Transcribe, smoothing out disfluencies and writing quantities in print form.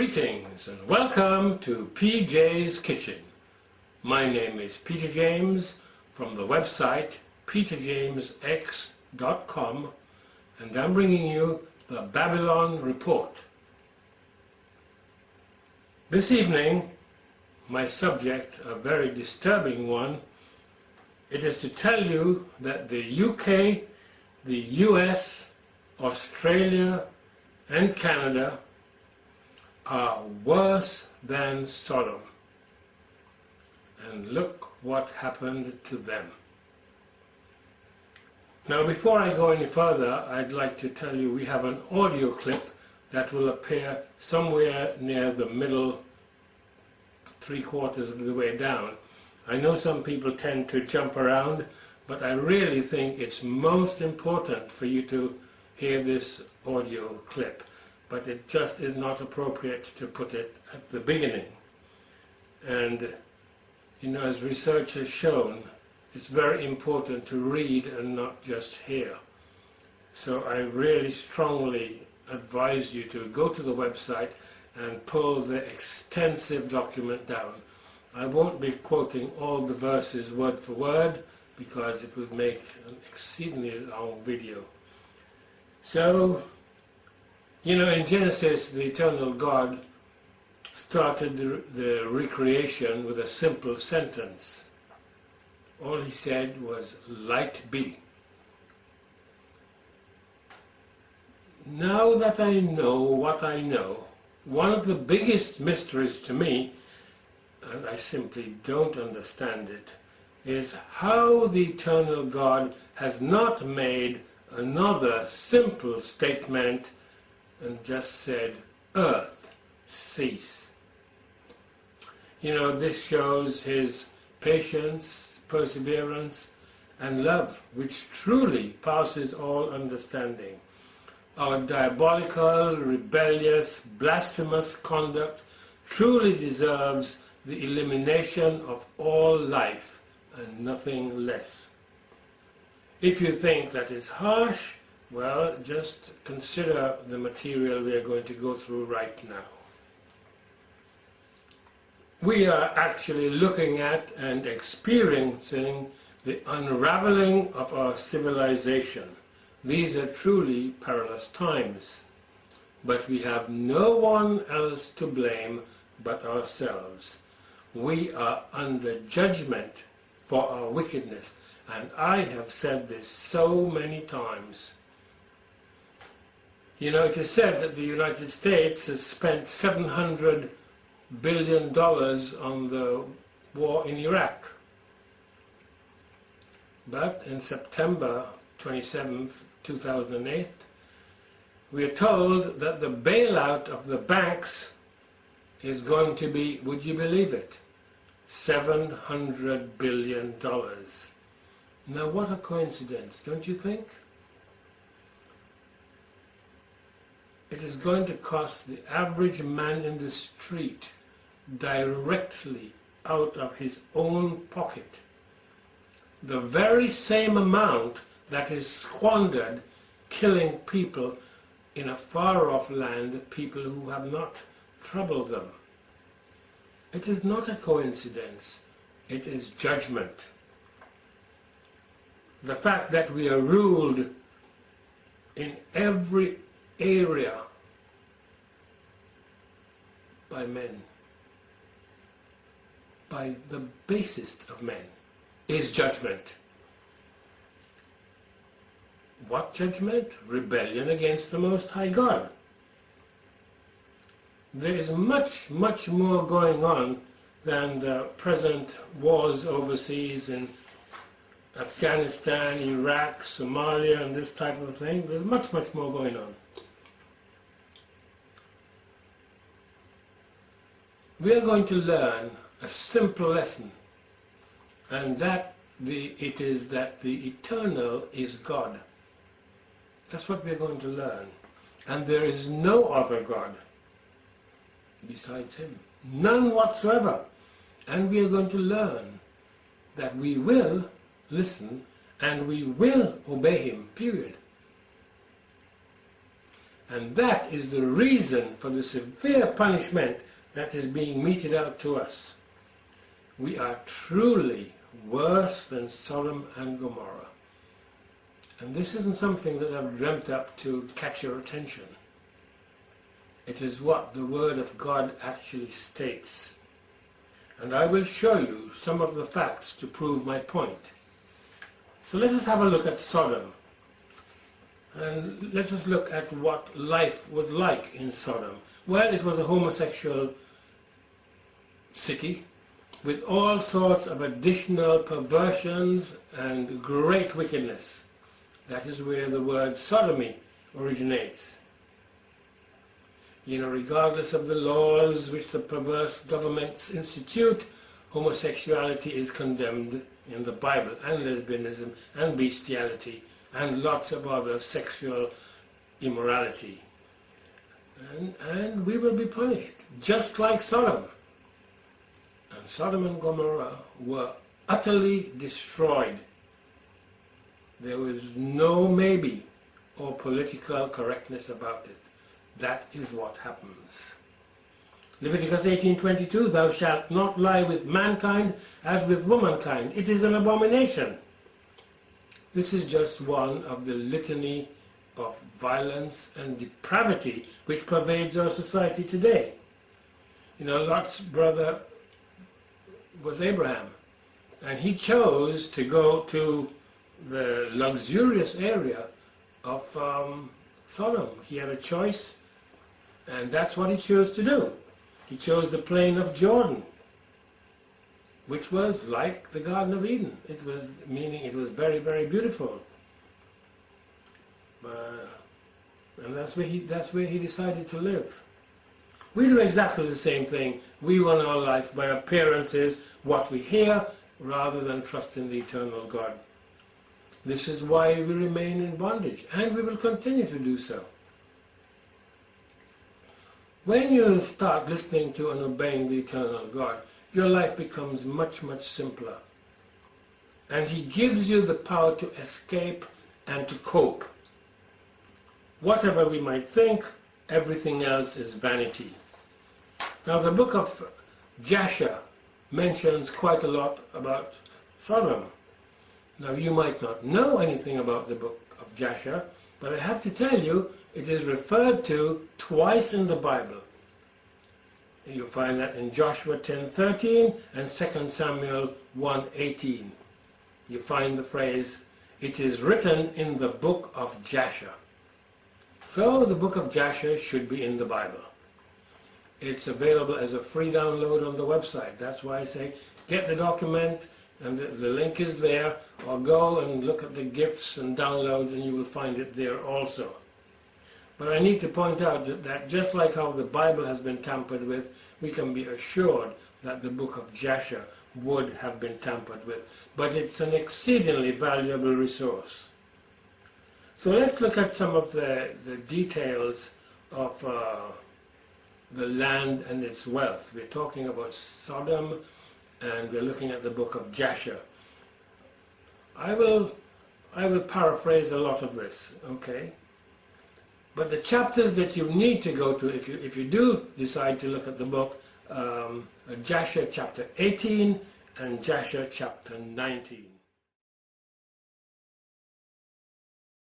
Greetings and welcome to PJ's Kitchen. My name is Peter James from the website peterjamesx.com, and I'm bringing you the Babylon Report. This evening, my subject, a very disturbing one, it is to tell you that the UK, the US, Australia and Canada are worse than Sodom. And look what happened to them. Now, before I go any further, I'd like to tell you we have an audio clip that will appear somewhere near the middle, 3/4 of the way down. I know some people tend to jump around, but I really think it's most important for you to hear this audio clip. But it just is not appropriate to put it at the beginning. And, you know, as research has shown, it's very important to read and not just hear. So I really strongly advise you to go to the website and pull the extensive document down. I won't be quoting all the verses word for word because it would make an exceedingly long video. So, you know, in Genesis, the eternal God started the recreation with a simple sentence. All he said was, "Light be." Now that I know what I know, one of the biggest mysteries to me, and I simply don't understand it, is how the eternal God has not made another simple statement and just said, "Earth, cease." You know, this shows his patience, perseverance, and love, which truly passes all understanding. Our diabolical, rebellious, blasphemous conduct truly deserves the elimination of all life and nothing less. If you think that is harsh, well, just consider the material we are going to go through right now. We are actually looking at and experiencing the unraveling of our civilization. These are truly perilous times. But we have no one else to blame but ourselves. We are under judgment for our wickedness, and I have said this so many times. You know, it is said that the United States has spent $700 billion on the war in Iraq. But in September 27th, 2008, we are told that the bailout of the banks is going to be, would you believe it, $700 billion. Now what a coincidence, don't you think? It is going to cost the average man in the street directly out of his own pocket the very same amount that is squandered killing people in a far-off land, people who have not troubled them. It is not a coincidence, it is judgment. The fact that we are ruled in every area by men, by the basest of men, is judgment. What judgment? Rebellion against the Most High God. There is much, much more going on than the present wars overseas in Afghanistan, Iraq, Somalia, and this type of thing. There's much, much more going on. We are going to learn a simple lesson, and that it is that the eternal is God. That's what we're going to learn. And there is no other God besides him. None whatsoever. And we are going to learn that we will listen and we will obey him, period. And that is the reason for the severe punishment that is being meted out to us. We are truly worse than Sodom and Gomorrah. And this isn't something that I've dreamt up to catch your attention. It is what the Word of God actually states. And I will show you some of the facts to prove my point. So let us have a look at Sodom. And let us look at what life was like in Sodom. Well, it was a homosexual city with all sorts of additional perversions and great wickedness. That is where the word sodomy originates. Regardless of the laws which the perverse governments institute, homosexuality is condemned in the Bible, and lesbianism, and bestiality, and lots of other sexual immorality. And we will be punished, just like Sodom. And Sodom and Gomorrah were utterly destroyed. There was no maybe or political correctness about it. That is what happens. Leviticus 18:22, thou shalt not lie with mankind as with womankind. It is an abomination. This is just one of the litany of violence and depravity which pervades our society today. Lot's brother was Abraham, and he chose to go to the luxurious area of Sodom. He had a choice, and that's what he chose to do. He chose the plain of Jordan, which was like the Garden of Eden. It was very, very beautiful. And that's where he decided to live. We do exactly the same thing. We run our life by appearances, what we hear, rather than trust in the eternal God. This is why we remain in bondage, and we will continue to do so. When you start listening to and obeying the eternal God, your life becomes much, much simpler. And He gives you the power to escape and to cope. Whatever we might think, everything else is vanity. Now, the book of Jasher mentions quite a lot about Sodom. Now, you might not know anything about the book of Jasher, but I have to tell you, it is referred to twice in the Bible. You find that in Joshua 10:13 and 2 Samuel 1:18. You find the phrase, it is written in the book of Jasher. So the book of Jasher should be in the Bible. It's available as a free download on the website. That's why I say get the document, and the link is there, or go and look at the gifts and downloads, and you will find it there also. But I need to point out that just like how the Bible has been tampered with, we can be assured that the book of Jasher would have been tampered with. But it's an exceedingly valuable resource. So let's look at some of the details of the land and its wealth. We're talking about Sodom, and we're looking at the book of Jasher. I will paraphrase a lot of this, okay? But the chapters that you need to go to, if you do decide to look at the book, Jasher chapter 18 and Jasher chapter 19.